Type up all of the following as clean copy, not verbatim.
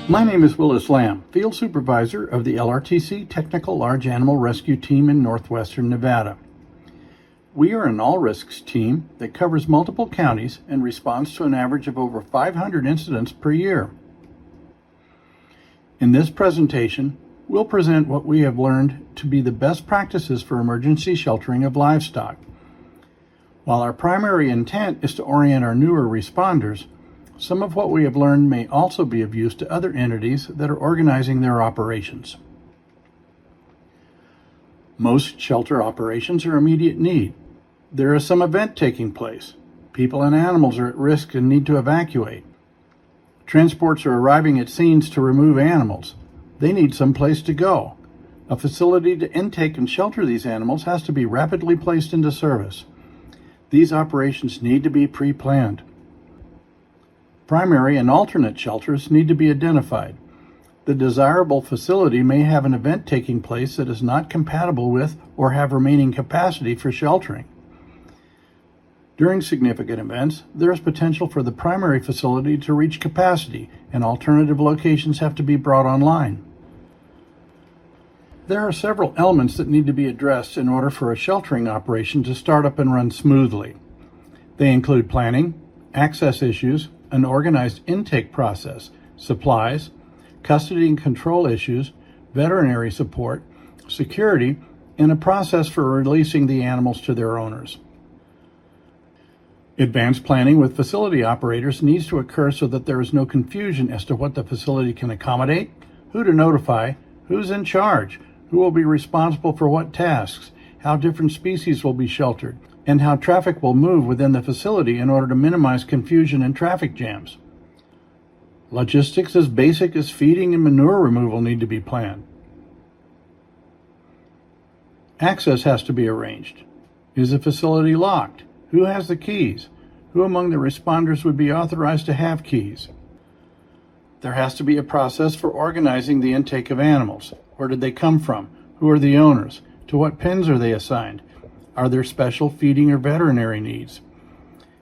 My name is Willis Lamb, Field Supervisor of the LRTC Technical Large Animal Rescue Team in northwestern Nevada. We are an all-risks team that covers multiple counties and responds to an average of over 500 incidents per year. In this presentation, we'll present what we have learned to be the best practices for emergency sheltering of livestock. While our primary intent is to orient our newer responders, some of what we have learned may also be of use to other entities that are organizing their operations. Most shelter operations are immediate need. There is some event taking place. People and animals are at risk and need to evacuate. Transports are arriving at scenes to remove animals. They need some place to go. A facility to intake and shelter these animals has to be rapidly placed into service. These operations need to be pre-planned. Primary and alternate shelters need to be identified. The desirable facility may have an event taking place that is not compatible with or have remaining capacity for sheltering. During significant events, there is potential for the primary facility to reach capacity, and alternative locations have to be brought online. There are several elements that need to be addressed in order for a sheltering operation to start up and run smoothly. They include planning, access issues, an organized intake process, supplies, custody and control issues, veterinary support, security, and a process for releasing the animals to their owners. Advanced planning with facility operators needs to occur so that there is no confusion as to what the facility can accommodate, who to notify, who's in charge, who will be responsible for what tasks, how different species will be sheltered, and how traffic will move within the facility in order to minimize confusion and traffic jams. Logistics as basic as feeding and manure removal need to be planned. Access has to be arranged. Is the facility locked? Who has the keys? Who among the responders would be authorized to have keys? There has to be a process for organizing the intake of animals. Where did they come from? Who are the owners? To what pens are they assigned? Are there special feeding or veterinary needs?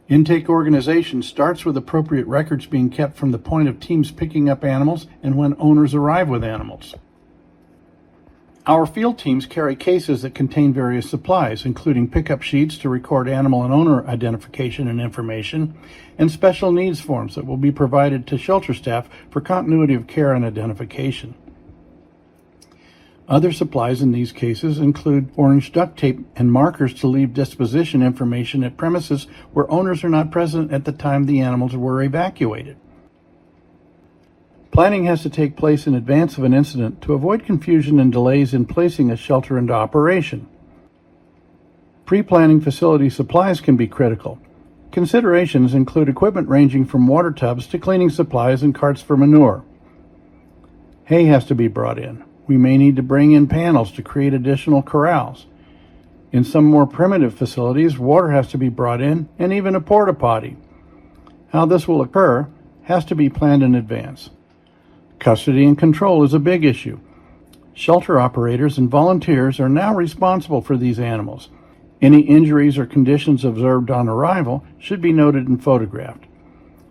Intake organization starts with appropriate records being kept from the point of teams picking up animals and when owners arrive with animals. Our field teams carry cases that contain various supplies, including pickup sheets to record animal and owner identification and information, and special needs forms that will be provided to shelter staff for continuity of care and identification. Other supplies in these cases include orange duct tape and markers to leave disposition information at premises where owners are not present at the time the animals were evacuated. Planning has to take place in advance of an incident to avoid confusion and delays in placing a shelter into operation. Pre-planning facility supplies can be critical. Considerations include equipment ranging from water tubs to cleaning supplies and carts for manure. Hay has to be brought in. We may need to bring in panels to create additional corrals. In some more primitive facilities, water has to be brought in and even a porta potty. How this will occur has to be planned in advance. Custody and control is a big issue. Shelter operators and volunteers are now responsible for these animals. Any injuries or conditions observed on arrival should be noted and photographed.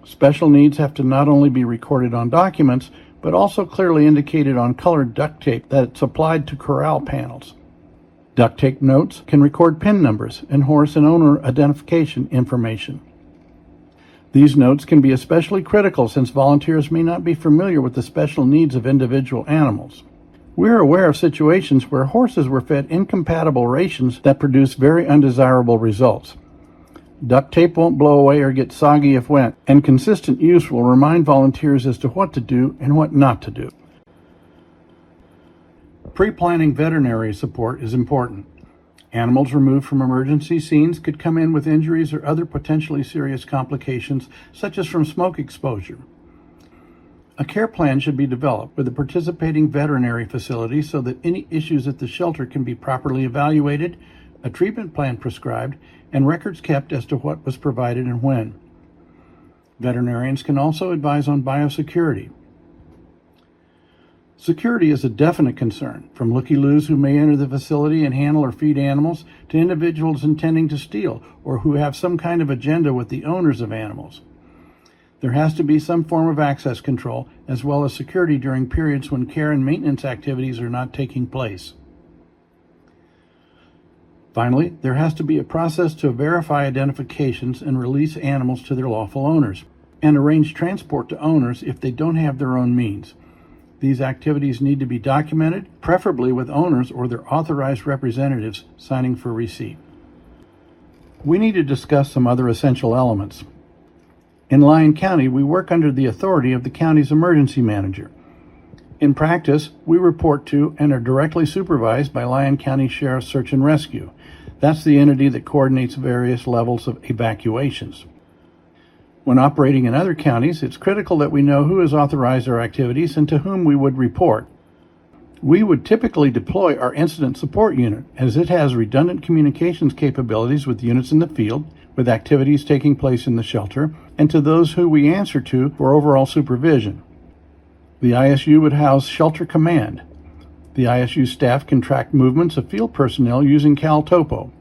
Special needs have to not only be recorded on documents, but also clearly indicated on colored duct tape that it's applied to corral panels. Duct tape notes can record PIN numbers and horse and owner identification information. These notes can be especially critical since volunteers may not be familiar with the special needs of individual animals. We are aware of situations where horses were fed incompatible rations that produce very undesirable results. Duct tape won't blow away or get soggy if wet, and consistent use will remind volunteers as to what to do and what not to do. Pre-planning veterinary support is important. Animals removed from emergency scenes could come in with injuries or other potentially serious complications, such as from smoke exposure. A care plan should be developed with a participating veterinary facility so that any issues at the shelter can be properly evaluated, a treatment plan prescribed, and records kept as to what was provided and when. Veterinarians can also advise on biosecurity. Security is a definite concern, from looky-loos who may enter the facility and handle or feed animals to individuals intending to steal or who have some kind of agenda with the owners of animals. There has to be some form of access control as well as security during periods when care and maintenance activities are not taking place. Finally, there has to be a process to verify identifications and release animals to their lawful owners, and arrange transport to owners if they don't have their own means. These activities need to be documented, preferably with owners or their authorized representatives signing for receipt. We need to discuss some other essential elements. In Lyon County, we work under the authority of the county's emergency manager. In practice, we report to and are directly supervised by Lyon County Sheriff's Search and Rescue. That's the entity that coordinates various levels of evacuations. When operating in other counties, it's critical that we know who has authorized our activities and to whom we would report. We would typically deploy our incident support unit, as it has redundant communications capabilities with units in the field, with activities taking place in the shelter, and to those who we answer to for overall supervision. The ISU would house Shelter Command. The ISU staff can track movements of field personnel using CalTopo.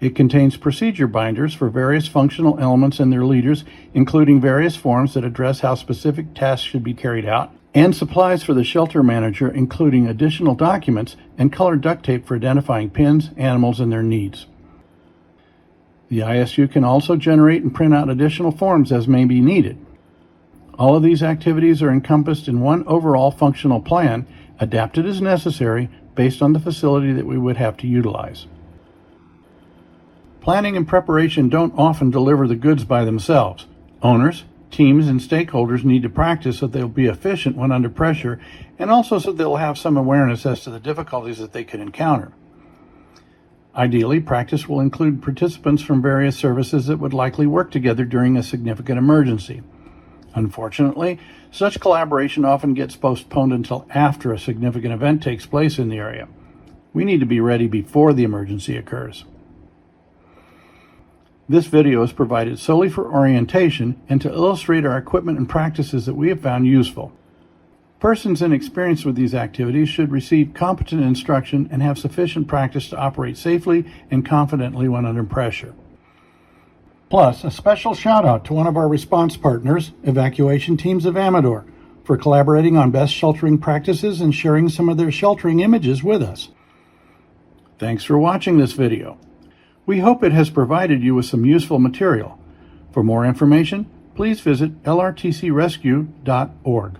It contains procedure binders for various functional elements and their leaders, including various forms that address how specific tasks should be carried out, and supplies for the shelter manager, including additional documents and colored duct tape for identifying pins, animals, and their needs. The ISU can also generate and print out additional forms as may be needed. All of these activities are encompassed in one overall functional plan, adapted as necessary based on the facility that we would have to utilize. Planning and preparation don't often deliver the goods by themselves. Owners, teams, and stakeholders need to practice so they'll be efficient when under pressure, and also so they'll have some awareness as to the difficulties that they could encounter. Ideally, practice will include participants from various services that would likely work together during a significant emergency. Unfortunately, such collaboration often gets postponed until after a significant event takes place in the area. We need to be ready before the emergency occurs. This video is provided solely for orientation and to illustrate our equipment and practices that we have found useful. Persons inexperienced with these activities should receive competent instruction and have sufficient practice to operate safely and confidently when under pressure. Plus, a special shout out to one of our response partners, Evacuation Teams of Amador, for collaborating on best sheltering practices and sharing some of their sheltering images with us. Thanks for watching this video. We hope it has provided you with some useful material. For more information, please visit lrtcrescue.org.